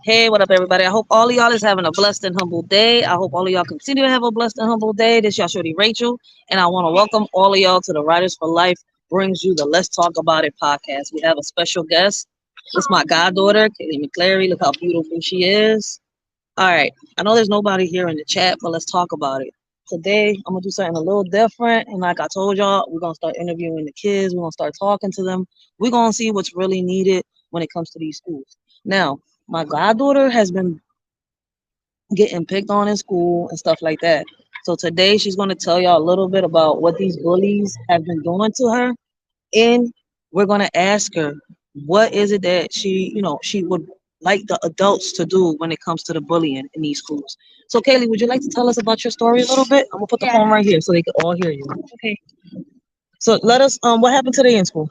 Hey, what up, everybody? I hope all of y'all is having a blessed and humble day. I hope all of y'all continue to have a blessed and humble day. This y'all shorty Rachel, and I want to welcome all of y'all to the Writers for Life brings you the Let's Talk About It podcast. We have a special guest. It's my goddaughter, Kaylie McClary. Look how beautiful she is. All right, I know there's nobody here in the chat, but let's talk about it. Today, I'm gonna do something a little different, and like I told y'all, we're gonna start interviewing the kids. We're gonna start talking to them. We're gonna see what's really needed when it comes to these schools. Now, my goddaughter has been getting picked on in school and stuff like that. So today she's going to tell y'all a little bit about what these bullies have been doing to her, and we're going to ask her what is it that she would like the adults to do when it comes to the bullying in these schools. So Kaylee, would you like to tell us about your story a little bit? I'm gonna put the phone right here so they can all hear you. Okay. So let us what happened today in school?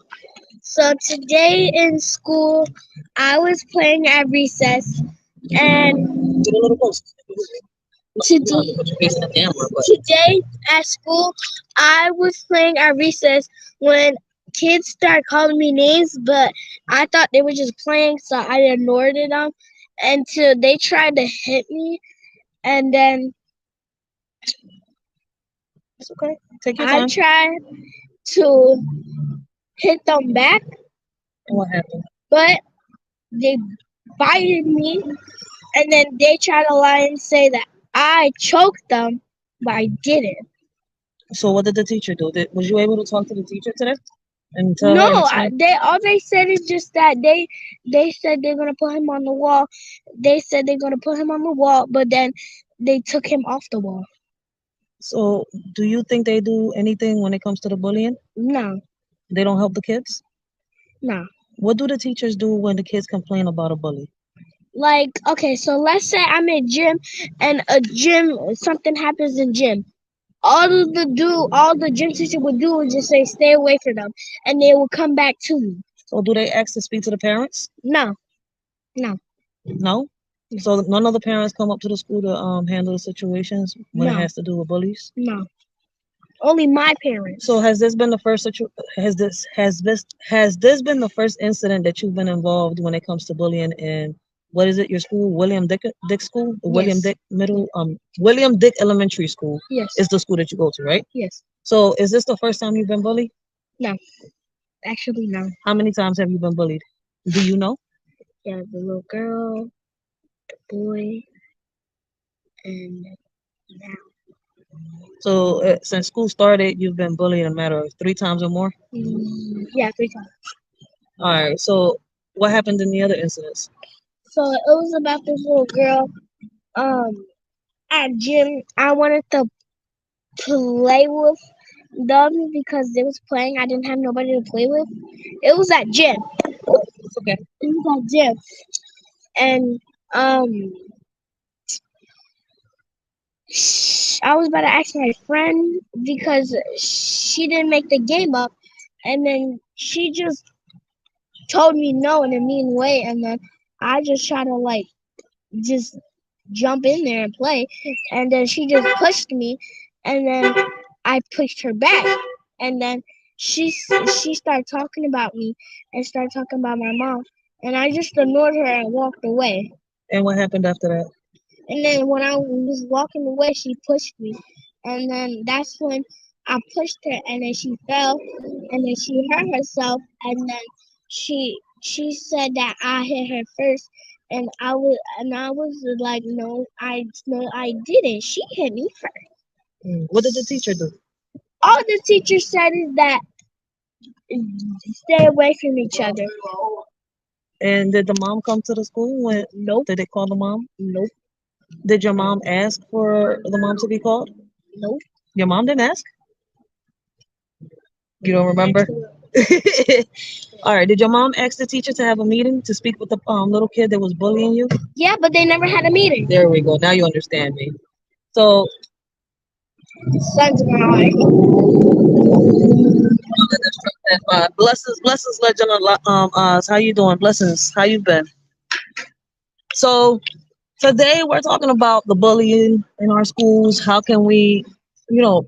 So today in school, I was playing at recess, and Get a little closer. today, Put your face in the camera, but today at school, I was playing at recess when kids started calling me names, but I thought they were just playing, so I ignored them until they tried to hit me, and then it's okay. Take your I time. tried to hit them back, And what happened? but they bited me, and then they tried to lie and say that I choked them, but I didn't. So what did the teacher do? Was you able to talk to the teacher today and tell her and No, explain? they said is just that they said they're gonna put him on the wall. They said they're gonna put him on the wall, but then they took him off the wall. So do you think they do anything when it comes to the bullying? No, They don't help the kids? no. What do the teachers do when the kids complain about a bully? Like, okay, so let's say I'm in gym and something happens in gym. All the gym teacher would do is just say stay away from them, and they will come back to me. So do they ask to speak to the parents? No, no, No? So none of the parents come up to the school to handle the situations when it no, has to do with bullies? no. Only my parents. So has this been the first has this been the first incident that you've been involved when it comes to bullying in what is it, your school? William Dick School? The William Yes. Dick William Dick Elementary School Yes. is the school that you go to, right? Yes. So is this the first time you've been bullied? No. Actually, no. How many times have you been bullied? Do you know? Yeah, the little girl, the boy, and now. So since school started, you've been bullied a matter of 3 times or more? Yeah, 3 times. All right. So what happened in the other incidents? So it was about this little girl. At gym, I wanted to play with them because they was playing. I didn't have nobody to play with. It was at gym. It's okay. It was at gym, and I was about to ask my friend because she didn't make the game up, and then she just told me no in a mean way, and then I just tried to like just jump in there and play, and then she just pushed me, and then I pushed her back, and then she started talking about me and started talking about my mom, and I just ignored her and walked away. And what happened after that? And then when I was walking away, she pushed me, and then that's when I pushed her, and then she fell, and then she hurt herself, and then she said that I hit her first, and I was like, no, I didn't. She hit me first. What did the teacher do? All the teacher said is that stay away from each other. And did the mom come to the school? Nope. Did they call the mom? Nope. Did your mom ask for the mom to be called? Nope. Your mom didn't ask? You don't remember? All right. Did your mom ask the teacher to have a meeting to speak with the little kid that was bullying you? Yeah, but they never had a meeting. There we go. Now you understand me. So Sun's gonna blessings, legend of us. How you doing? Blessings. How you been? So today we're talking about the bullying in our schools. How can we,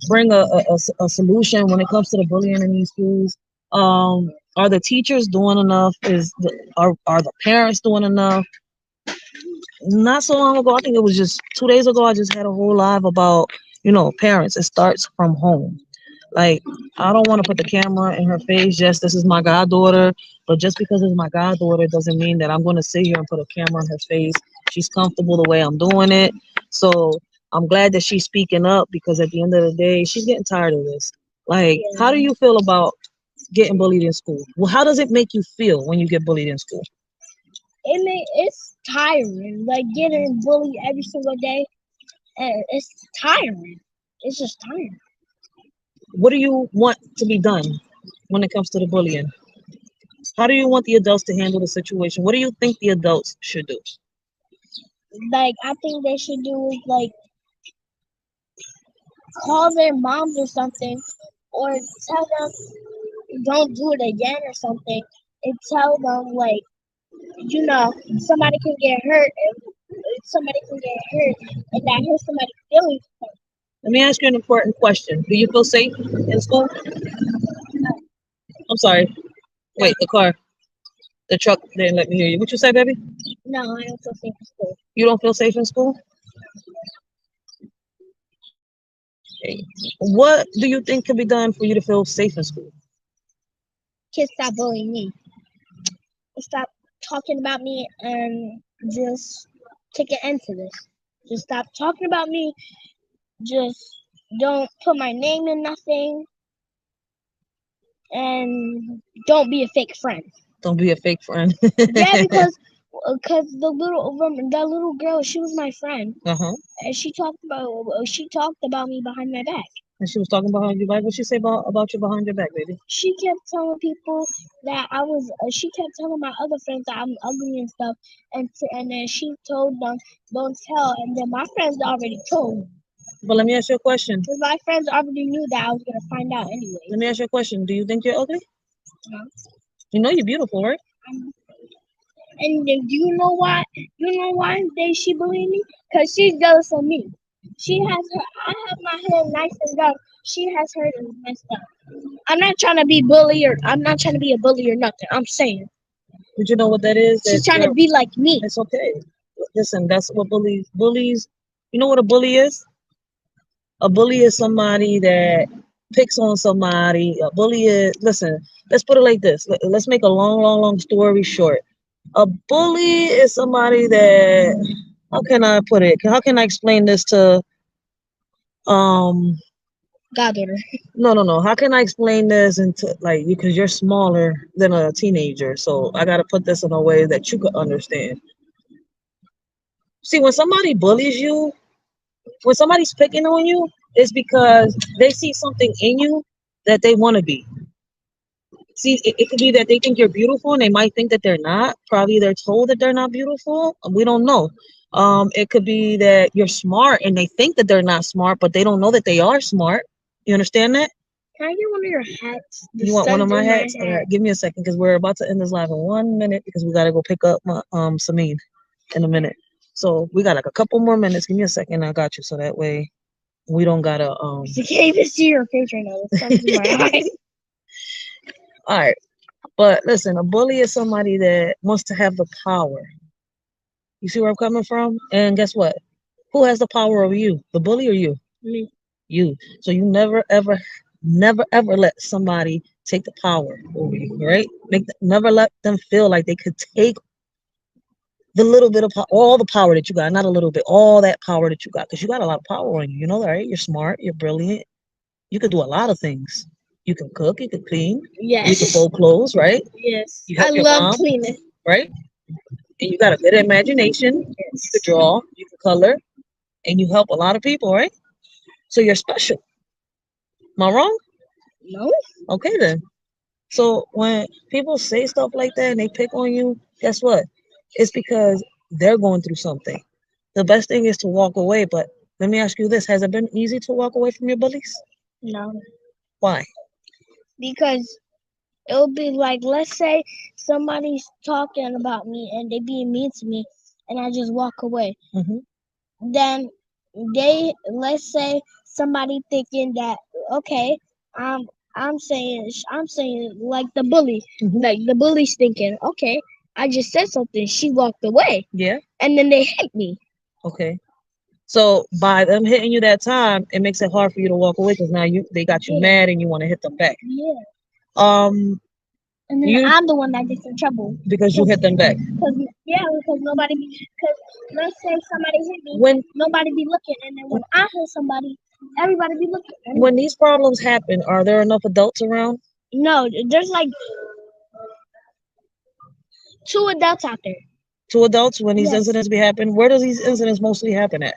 bring a solution when it comes to the bullying in these schools? Are the teachers doing enough? Are the parents doing enough? not so long ago, I think it was just 2 days ago, I just had a whole live about, parents. It starts from home. Like, I don't want to put the camera in her face. Yes, this is my goddaughter, but just because it's my goddaughter doesn't mean that I'm going to sit here and put a camera in her face. She's comfortable the way I'm doing it. So I'm glad that she's speaking up because at the end of the day, she's getting tired of this. Like, how do Yeah. you feel about getting bullied in school? Well, how does it make you feel when you get bullied in school? It's tiring. Like getting bullied every single day, and it's tiring. It's just tiring. What do you want to be done when it comes to the bullying? How do you want the adults to handle the situation? What do you think the adults should do? Like I think they should do is like call their moms or something, or tell them don't do it again or something, and tell them like somebody can get hurt, and somebody can get hurt, and that hurts somebody's feelings. Let me ask you an important question. Do you feel safe in school? I'm sorry. Wait, the car, the truck didn't let me hear you. What you say, baby? No, I don't feel safe in school. You don't feel safe in school? Okay. What do you think can be done for you to feel safe in school? Kids stop bullying me. Stop talking about me and just take an end to this. Just stop talking about me. Just don't put my name in nothing. And don't be a fake friend. Don't be a fake friend. Yeah, because that little girl, she was my friend, and she talked about me behind my back. And she was talking behind your back. What she say about you behind your back, baby? She kept telling people that I was. She kept telling my other friends that I'm ugly and stuff, and then she told them don't tell, and then my friends already told. But let me ask you a question. Because my friends already knew that I was gonna find out anyway. Let me ask you a question. Do you think you're ugly? No. You know you're beautiful, right? And do you know why? She believed me? Because she's jealous of me. She has her. I have my hair nice and done. She has hers messed up. I'm not trying to be bully or I'm not trying to be a bully or nothing. I'm saying. Did you know what that is? She's trying to be like me. It's okay. Listen, that's what bullies. You know what a bully is? A bully is somebody that picks on somebody. A bully is, listen, let's put it like this. Let's make a long story short. A bully is somebody that, how can I put it? How can I explain this to, goddaughter? No. How can I explain this into, like, because you're smaller than a teenager. So I got to put this in a way that you could understand. See, when somebody bullies you, when somebody's picking on you, it's because they see something in you that they want to be. See, it could be that they think you're beautiful and they might think that they're not. Probably they're told that they're not beautiful. We don't know. It could be that you're smart and they think that they're not smart, but they don't know that they are smart. You understand that? Can I get one of your hats? You want one of my hats? All right, give me a second because we're about to end this live in 1 minute because we got to go pick up my Samin in a minute. So we got like a couple more minutes. Give me a second. I got you. So that way we don't gotta You can't even see your face right now. My eyes. All right. But listen, a bully is somebody that wants to have the power. You see where I'm coming from? And guess what? Who has the power over you? The bully or you? Me. You. So you never ever let somebody take the power over you, right? Never let them feel like they could take the little bit of all the power that you got, not a little bit, all that power that you got, because you got a lot of power on you. You know that, right? You're smart, you're brilliant. You could do a lot of things. You can cook, you can clean, yes. You can fold clothes, right? Yes. You help I your love mom, cleaning. right? And you got a good imagination. Yes. You can draw, you can color, and you help a lot of people, right? So you're special. Am I wrong? No. Okay then. So when people say stuff like that and they pick on you, guess what? It's because they're going through something. The best thing is to walk away. But let me ask you this: has it been easy to walk away from your bullies? No. Why? Because it'll be like, let's say somebody's talking about me and they being mean to me, and I just walk away. Then let's say somebody thinking that, okay, I'm saying like the bully, like the bully's thinking, okay, I just said something. She walked away. Yeah. And then they hit me. Okay. So by them hitting you that time, it makes it hard for you to walk away because now they got you mad and you want to hit them back. Yeah. And then I'm the one that gets in trouble because you hit them back. Because nobody. Because let's say somebody hit me, nobody be looking, and then when I hit somebody, everybody be looking. When these problems happen, are there enough adults around? No, there's like 2 adults out there. 2 adults when these incidents be happening? Where does these incidents mostly happen at?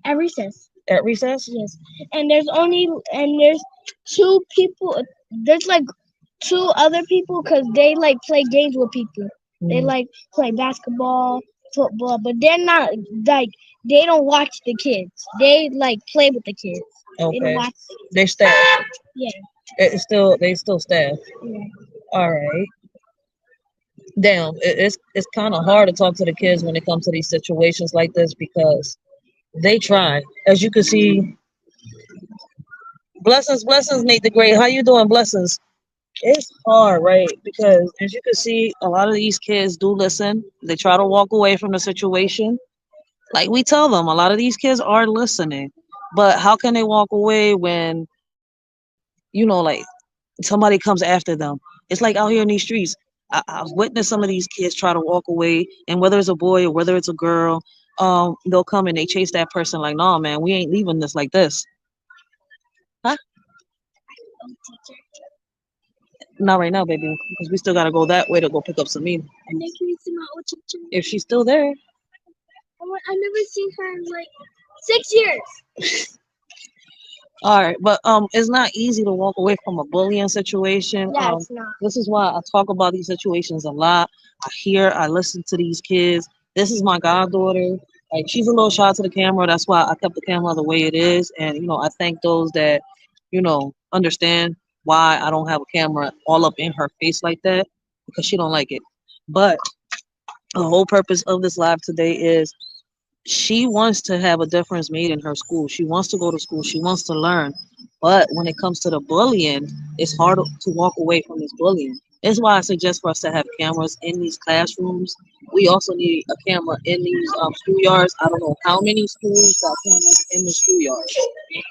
At recess. At recess? Yes. And there's 2 people. There's like 2 other people because they like play games with people. They like play basketball, football, but they're not like they don't watch the kids. They like play with the kids. Okay. They don't watch. They staff. Yeah. They still staff. Yeah. All right. Damn, it's kind of hard to talk to the kids when it comes to these situations like this because they try. As you can see, blessings, Nate the Great. How you doing, blessings? It's hard, right? Because as you can see, a lot of these kids do listen. They try to walk away from the situation. Like we tell them, a lot of these kids are listening. But how can they walk away when, like somebody comes after them? It's like out here in these streets. I've witnessed some of these kids try to walk away, and whether it's a boy or whether it's a girl, they'll come and they chase that person like, "No, man, we ain't leaving this like this." Huh? Not right now, baby, because we still gotta go that way to go pick up Samina. And then can you see my old teacher? If she's still there. I never seen her in like 6 years. All right, but it's not easy to walk away from a bullying situation. Yeah, it's not. This is why I talk about these situations a lot. I listen to these kids. This is my goddaughter. Like she's a little shy to the camera. That's why I kept the camera the way it is. And I thank those that, understand why I don't have a camera all up in her face like that because she don't like it. But the whole purpose of this live today is she wants to have a difference made in her school. She wants to go to school. She wants to learn. But when it comes to the bullying, it's hard to walk away from this bullying. That's why I suggest for us to have cameras in these classrooms. We also need a camera in these schoolyards. I don't know how many schools got cameras in the schoolyards.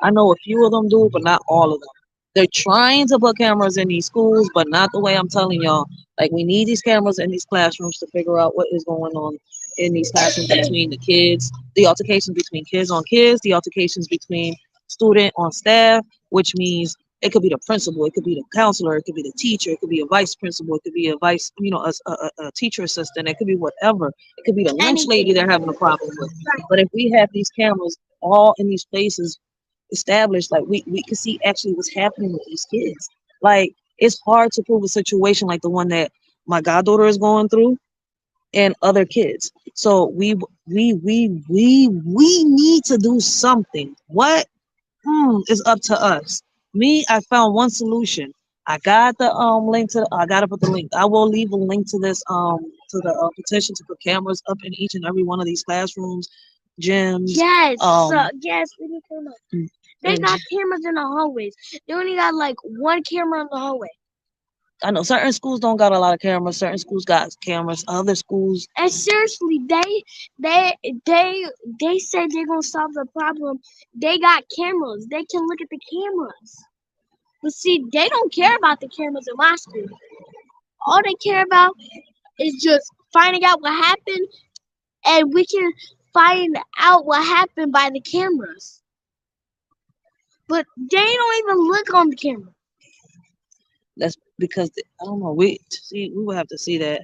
I know a few of them do, but not all of them. They're trying to put cameras in these schools, but not the way I'm telling y'all. Like, we need these cameras in these classrooms to figure out what is going on in these classrooms between the kids, the altercations between kids on kids, the altercations between student on staff, which means it could be the principal, it could be the counselor, it could be the teacher, it could be a vice principal, it could be a vice, a teacher assistant, it could be whatever. It could be the lunch lady they're having a problem with. But if we have these cameras all in these places established, like we can see actually what's happening with these kids. Like, it's hard to prove a situation like the one that my goddaughter is going through and other kids. So we need to do something. What is up to us? I found one solution. I got the link to. I gotta put the link. I will leave a link to this to the petition to put cameras up in each and every one of these classrooms, gyms. Yes, yes, we need cameras. They got cameras in the hallways. They only got like 1 camera in the hallway. I know certain schools don't got a lot of cameras. Certain schools got cameras. Other schools. And seriously, they say they're gonna solve the problem. They got cameras. They can look at the cameras. But see, they don't care about the cameras in my school. All they care about is just finding out what happened, and we can find out what happened by the cameras. But they don't even look on the camera. That's because I don't know. We will have to see that.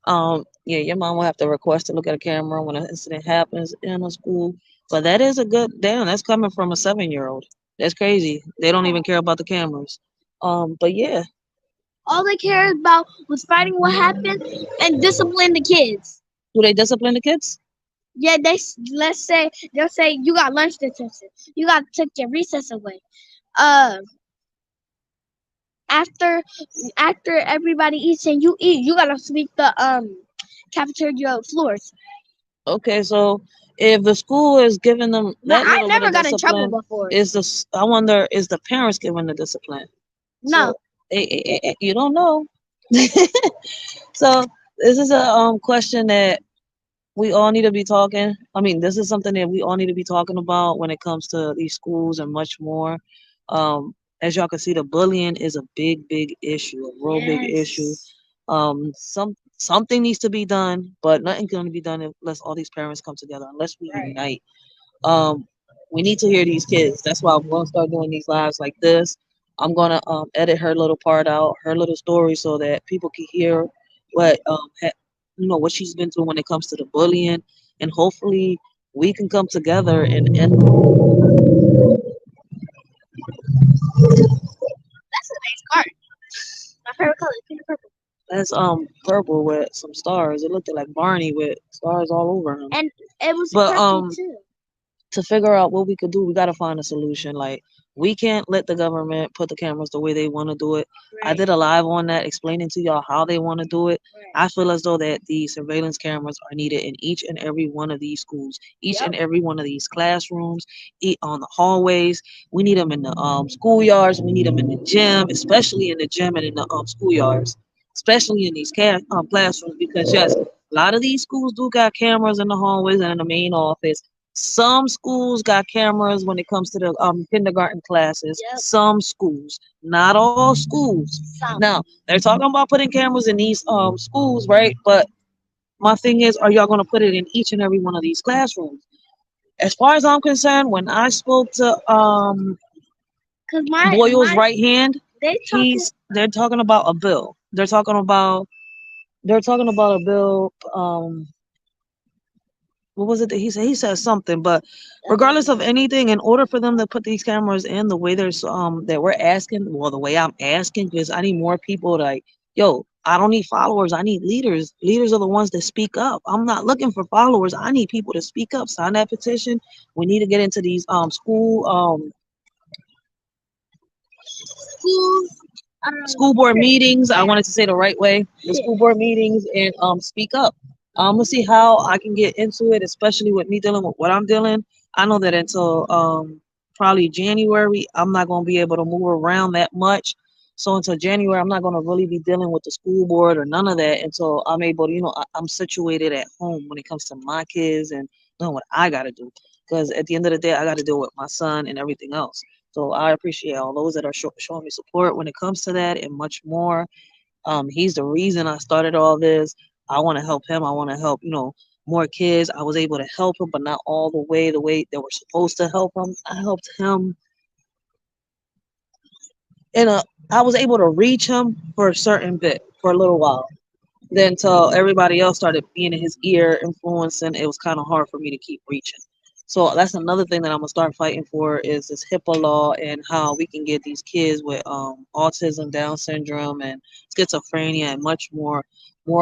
Yeah, your mom will have to request to look at a camera when an incident happens in a school. But that is a good damn. That's coming from a 7-year-old. That's crazy. They don't even care about the cameras. But yeah. All they care about was finding what happened and discipline the kids. Do they discipline the kids? Yeah, they'll say you got lunch detention. You got to take your recess away. After everybody eats and you eat, you gotta sweep the cafeteria floors. Okay, so if the school is giving them that, I never got in trouble before. I wonder, is the parents giving the discipline? No, so, you don't know. So This is a question that we all need to be talking. I mean, this is something that we all need to be talking about when it comes to these schools and much more. As y'all can see, the bullying is a big issue, a real big issue. Yes. Something needs to be done, but nothing can be done unless all these parents come together, unless we Right. unite. Um, we need to hear these kids. That's why I'm gonna start doing these lives like this. I'm gonna edit her little part out, her little story, so that people can hear what what she's been through when it comes to the bullying, and hopefully we can come together and end. That's a nice card. My favorite color is pink and purple. That's purple with some stars. It looked like Barney with stars all over him. And it was But purple too. to figure out what we could do, we got to find a solution. Like, we can't let the government put the cameras the way they want to do it. I Right. did a live on that explaining to y'all how they want to do it. Right. I feel as though that the surveillance cameras are needed in each and every one of these schools, each Yep. and every one of these classrooms, on the hallways. We need them in the schoolyards. We need them in the gym, especially in the gym and in the schoolyards, especially in these classrooms, because yes, a lot of these schools do got cameras in the hallways and in the main office. Some schools got cameras when it comes to the kindergarten classes. Yep. Some schools, not all schools. Some. Now they're talking about putting cameras in these schools, right? But my thing is, are y'all going to put it in each and every one of these classrooms? As far as I'm concerned, when I spoke to Cause Boyle's right hand, they talking. they're talking about a bill. They're talking about a bill. What was it that he said? He said something, but regardless of anything, in order for them to put these cameras in the way there's that we're asking, well, the way I'm asking, because I need more people to, like, yo, I don't need followers, I need leaders. Leaders are the ones that speak up. I'm not looking for followers. I need people to speak up. Sign that petition. We need to get into these Schools. school board meetings. I wanted to say the right way. The school board meetings, and speak up. I'm gonna see how I can get into it, especially with me dealing with what I'm dealing. I know that until probably January, I'm not gonna be able to move around that much. So until January, I'm not gonna really be dealing with the school board or none of that until I'm able to, I'm situated at home when it comes to my kids and doing what I gotta do. Because at the end of the day, I gotta deal with my son and everything else. So I appreciate all those that are showing me support when it comes to that and much more. He's the reason I started all this. I want to help him. I want to help, more kids. I was able to help him, but not all the way that we're supposed to help him. I helped him I was able to reach him for a certain bit, for a little while. Then until everybody else started being in his ear, influencing, it was kind of hard for me to keep reaching. So that's another thing that I'm gonna start fighting for is this HIPAA law and how we can get these kids with autism, Down syndrome, and schizophrenia, and much more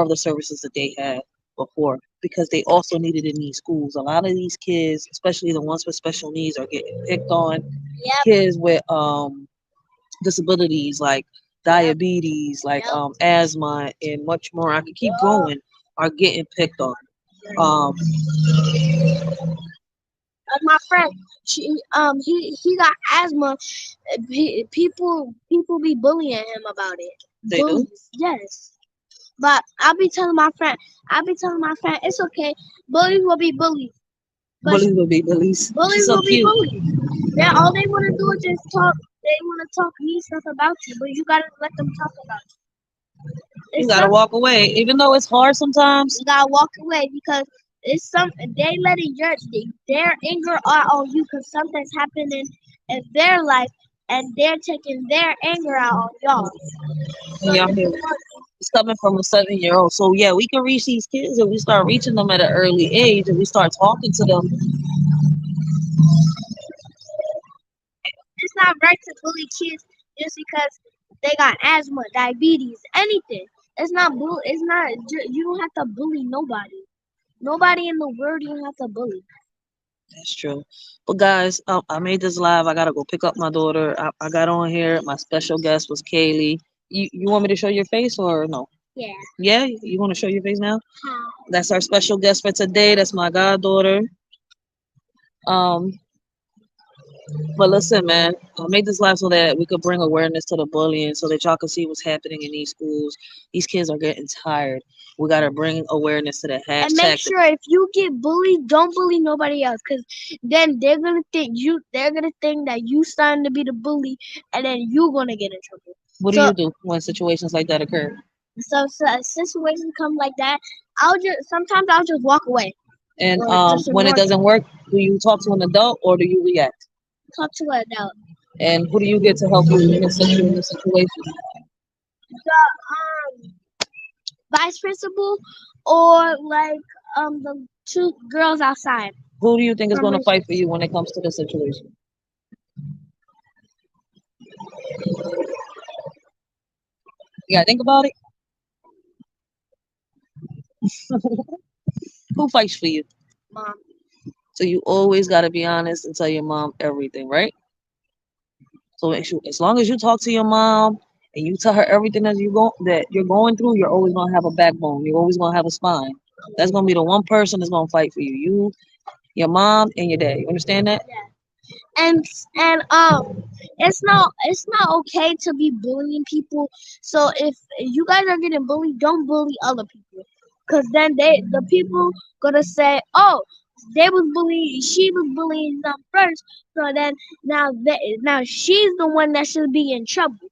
of the services that they had before, because they also needed in these schools. A lot of these kids, especially the ones with special needs, are getting picked on. Yep. Kids with disabilities like diabetes, like asthma, and much more. I could keep going. Are getting picked on. Um, My friend, he got asthma. People be bullying him about it. They do? Yes. But I'll be telling my friend, it's okay. Bullies will be bullies. But bullies will be bullies. bullies She's so will be cute. bullies. Then all they want to do is just talk. They want to talk mean stuff about you, but you gotta let them talk about you. You gotta walk away, even though it's hard sometimes. You gotta walk away because it's they letting their anger out on you because something's happening in their life and they're taking their anger out on y'all. Yeah, it's coming from a 7-year-old. So yeah, we can reach these kids if we start reaching them at an early age and we start talking to them. It's not right to bully kids just because they got asthma, diabetes, anything. It's not. You don't have to bully nobody. Nobody in the world you don't have to bully. That's true. But guys, I made this live. I gotta go pick up my daughter. I got on here. My special guest was Kaylie. You want me to show your face or no? Yeah. Yeah, you want to show your face now? That's our special guest for today. That's my goddaughter. But listen, man, I made this live so that we could bring awareness to the bullying, so that y'all can see what's happening in these schools. These kids are getting tired. We gotta bring awareness to that And make hashtag. sure if you get bullied, don't bully nobody else, cause then they're gonna think that you starting to be the bully, and then you gonna get in trouble. What do So you do when situations like that occur? so situations come like that, sometimes I'll just walk away And or just when it ignore them. doesn't work, do you talk to an adult or do you react? Talk to an adult. And who do you get to help you in a situation? The vice principal or like the two girls outside. Who do you think is From going to recess. fight for you when it comes to the situation? You gotta think about it. Who fights for you? Mom. So you always gotta be honest and tell your mom everything, right? So make sure, as long as you talk to your mom and you tell her everything that you're going through, you're always gonna have a backbone. You're always gonna have a spine. That's gonna be the one person that's gonna fight for you. You, your mom, and your dad. You understand that? And it's not okay to be bullying people. So if you guys are getting bullied, don't bully other people, cause then the people gonna say, oh, she was bullying them first. So then now she's the one that should be in trouble.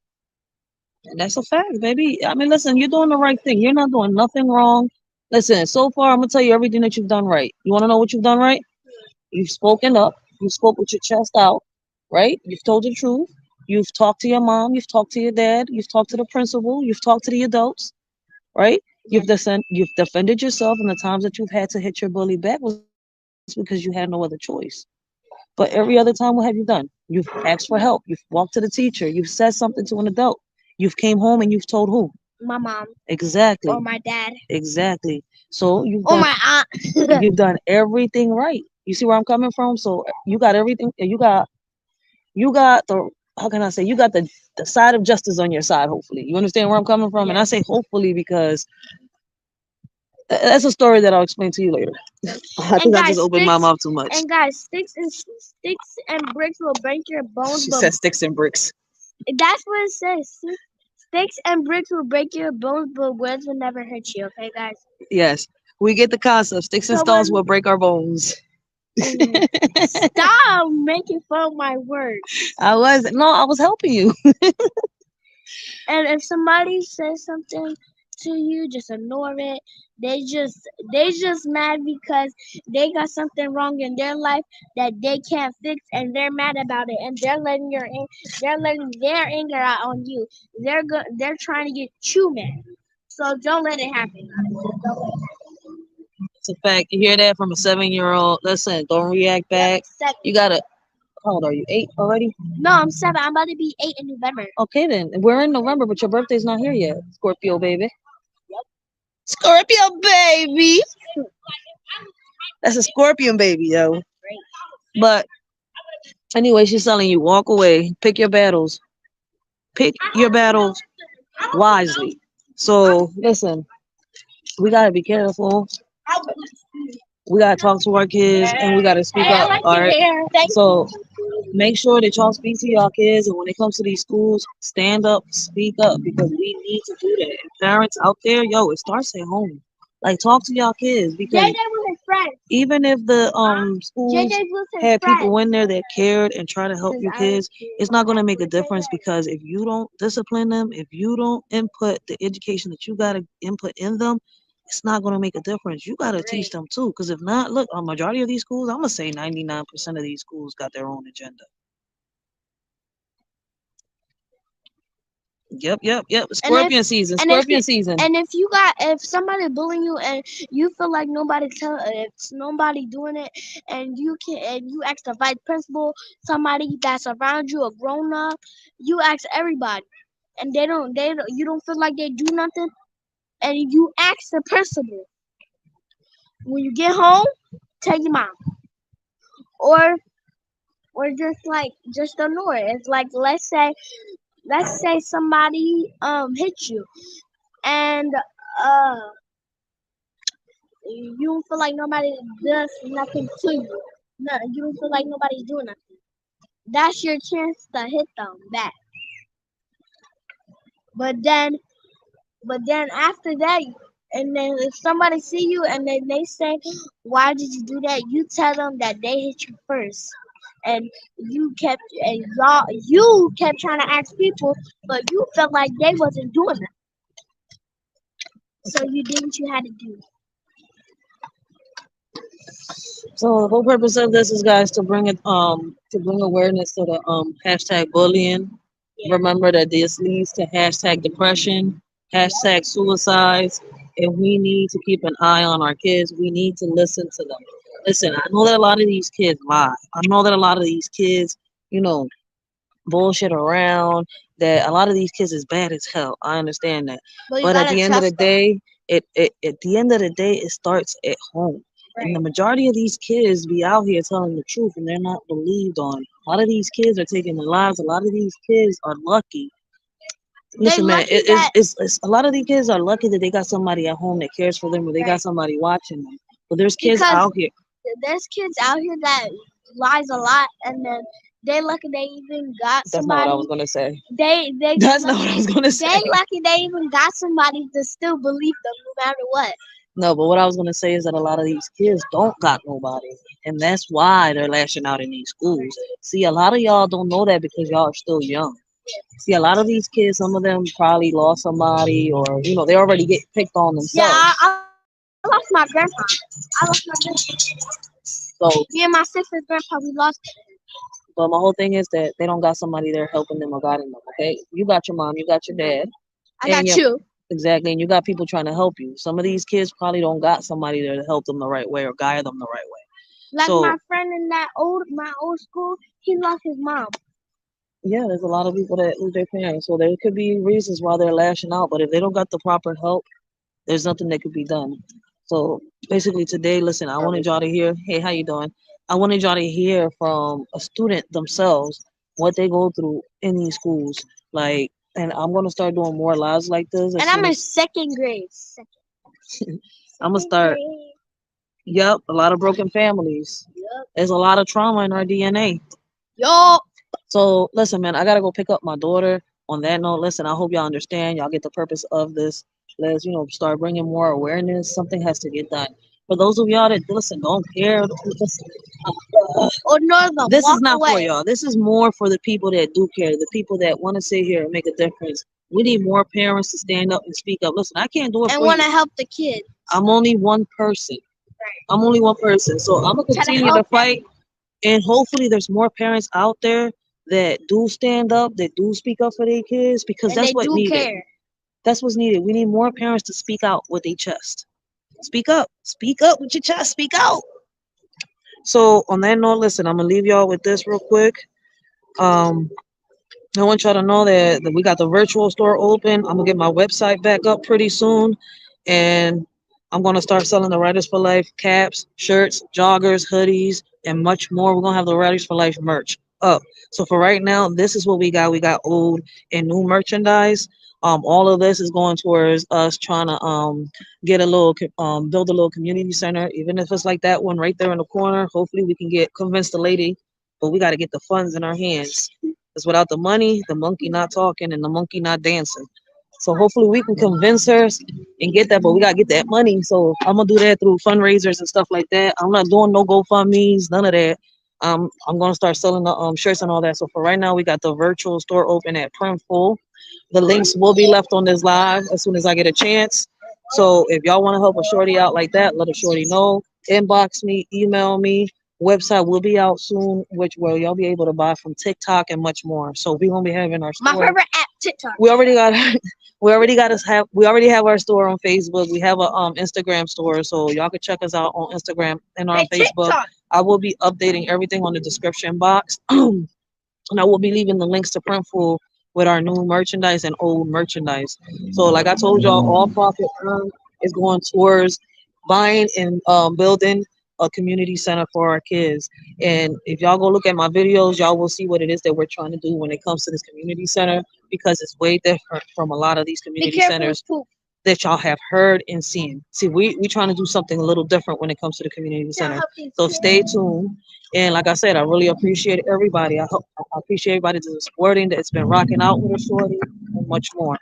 And that's a fact, baby. I mean, listen, you're doing the right thing. You're not doing nothing wrong. Listen, so far, I'm gonna tell you everything that you've done right. You wanna know what you've done right? You've spoken up. You spoke with your chest out, right? You've told the truth. You've talked to your mom. You've talked to your dad. You've talked to the principal. You've talked to the adults, right? You've defended yourself, and the times that you've had to hit your bully back was because you had no other choice. But every other time, what have you done? You've asked for help. You've walked to the teacher. You've said something to an adult. You've came home and you've told who? My mom Exactly. or my dad Exactly. So or my aunt. you've done everything right. You see where I'm coming from? So you got everything. You got the, how can I say, you got the side of justice on your side. Hopefully, you understand where I'm coming from. And I say hopefully because that's a story that I'll explain to you later. I think I just opened my mouth too much. And guys, sticks and bricks will break your bones. She But said sticks and bricks. that's what it says. Sticks and bricks will break your bones, but words will never hurt you. Okay, guys. Yes, we get the concept. Sticks and stones will break our bones. Stop making fun of my words. I was helping you. And if somebody says something to you, just ignore it. They just mad because they got something wrong in their life that they can't fix, and they're mad about it, and they're letting their anger out on you. They're trying to get you mad. So don't let it happen. It's a fact. You hear that from a 7-year-old? Listen, don't react back. You gotta. How old are you? 8 already? No, I'm 7. I'm about to be 8 in November. Okay then. We're in November, but your birthday's not here yet. Scorpio baby. Yep. Scorpio baby. That's a scorpion baby, yo. But anyway, she's telling you, walk away. Pick your battles. Pick your battles wisely. So listen, we gotta be careful. We gotta talk to our kids and we gotta speak up. All right. So make sure that y'all speak to y'all kids, and when it comes to these schools, stand up, speak up, because we need to do that. And parents out there, yo, it starts at home. Like, talk to y'all kids, because even if the schools had people in there that cared and try to help your kids, it's not gonna make a difference, because if you don't discipline them, if you don't input the education that you gotta input in them, it's not going to make a difference. You got to teach them too, because if not, look, a majority of these schools, I'm going to say 99% of these schools got their own agenda. Yep. Scorpion season. And if somebody bullying you and you feel like it's nobody doing it, and you ask the vice principal, somebody that's around you, a grown up, you ask everybody, and you don't feel like they do nothing, and you ask the principal. When you get home, tell your mom, or just ignore it. It's like, let's say somebody hit you, and you don't feel like nobody does nothing to you. No, you don't feel like nobody's doing nothing. That's your chance to hit them back. But then after that, And then if somebody see you and then they say, "Why did you do that?" You tell them that they hit you first, and you kept trying to ask people, but you felt like they wasn't doing it, so you did what you had to do. So the whole purpose of this is, guys, to bring it to bring awareness to the hashtag bullying. Yeah. Remember that this leads to hashtag depression, hashtag suicides, and we need to keep an eye on our kids. We need to listen to them. Listen, I know that a lot of these kids lie. I know that a lot of these kids, you know, bullshit around. That a lot of these kids is bad as hell. I understand that, But you but at gotta the end of the trust them. day, it at the end of the day, it starts at home. And the Right. majority of these kids be out here telling the truth, and they're not believed on. A lot of these kids are taking their lives. A lot of these kids are lucky. They Listen, man, lucky that it's a lot of these kids are lucky that they got somebody at home that cares for them, or they got right somebody watching them. But there's kids because out here. there's kids out here that lies a lot, and then they lucky they even got That's not what I somebody. was gonna say. They That's not lucky what I was gonna say. they lucky they even got somebody to still believe them no matter what. No, but what I was gonna say is that a lot of these kids don't got nobody, and that's why they're lashing out in these schools. See, a lot of y'all don't know that because y'all are still young. See, a lot of these kids, some of them probably lost somebody, or they already get picked on Yeah, themselves. I lost my grandpa. I lost my grandpa. So, Me and my sister's grandpa, we lost. but my whole thing is that they don't got somebody there helping them or guiding them. Okay, you got your mom, you got your dad, I and got your you. exactly, and you got people trying to help you. Some of these kids probably don't got somebody there to help them the right way or guide them the right way. Like So my friend in my old school, he lost his mom. yeah, there's a lot of people that lose their parents. So there could be reasons why they're lashing out, but if they don't got the proper help, there's nothing that could be done. So basically today, listen, I wanted y'all to hear, hey, how you doing? I wanted y'all to hear from a student themselves what they go through in these schools. Like, and I'm gonna start doing more lives like this as And I'm soon in as second grade. I'm gonna Second start. grade. Yep, a lot of broken families. Yup. There's a lot of trauma in our DNA. Yo. So listen, man, I gotta go pick up my daughter. On that note, listen, I hope y'all understand. Y'all get the purpose of this. Let's start bringing more awareness. Something has to get done. For those of y'all that listen, don't care. Listen, Or Northern, this is walk not for away. y'all. This is more for the people that do care. The people that want to sit here and make a difference. We need more parents to stand up and speak up. Listen, I can't do it And for want you. to help the kids. I'm only one person. Right. I'm only one person. So I'm gonna Try to continue to help them. fight. And hopefully there's more parents out there that do stand up, that do speak up for their kids, because And that's they what do needed. care. That's what's needed. We need more parents to speak out with their chest. Speak up. Speak up with your chest. Speak out. So on that note, listen, I'm gonna leave y'all with this real quick. Um, I want y'all to know that we got the virtual store open. I'm gonna get my website back up pretty soon, and I'm gonna start selling the Writers for Life caps, shirts, joggers, hoodies, and much more. We're gonna have the Writers for Life merch up. So for right now, this is what we got. We got old and new merchandise. All of this is going towards us trying to get a little build a little community center, even if it's like that one right there in the corner. Hopefully, we can get convince the lady, but we got to get the funds in our hands. Because without the money, the monkey not talking and the monkey not dancing. So hopefully we can convince her and get that, but we gotta get that money. So I'm gonna do that through fundraisers and stuff like that. I'm not doing no GoFundMe's, none of that. I'm gonna start selling the shirts and all that. So for right now, we got the virtual store open at Primful. The links will be left on this live as soon as I get a chance. So if y'all want to help a shorty out like that, let a shorty know. Inbox me, email me. Website will be out soon, which will y'all be able to buy from TikTok and much more. So we gonna be having our My store. favorite app, TikTok. We already got we already have our store on Facebook. We have a Instagram store, so y'all can check us out on Instagram and on Hey, Facebook. TikTok. I will be updating everything on the description box. And I will be leaving the links to Printful with our new merchandise and old merchandise. So like I told y'all, all profit earned is going towards buying and building a community center for our kids. And if y'all go look at my videos, y'all will see what it is that we're trying to do when it comes to this community center, because it's way different from a lot of these Be community careful centers with poop. that y'all have heard and seen. See, we trying to do something a little different when it comes to the community To center. help these So kids. stay tuned. And like I said, I really appreciate everybody. I appreciate everybody that's supporting, that's been rocking out with us, shorty, and much more.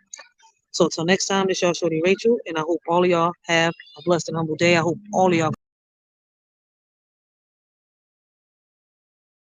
So till next time, this y'all shorty Rachel, and I hope all of y'all have a blessed and humble day. I hope all of y'all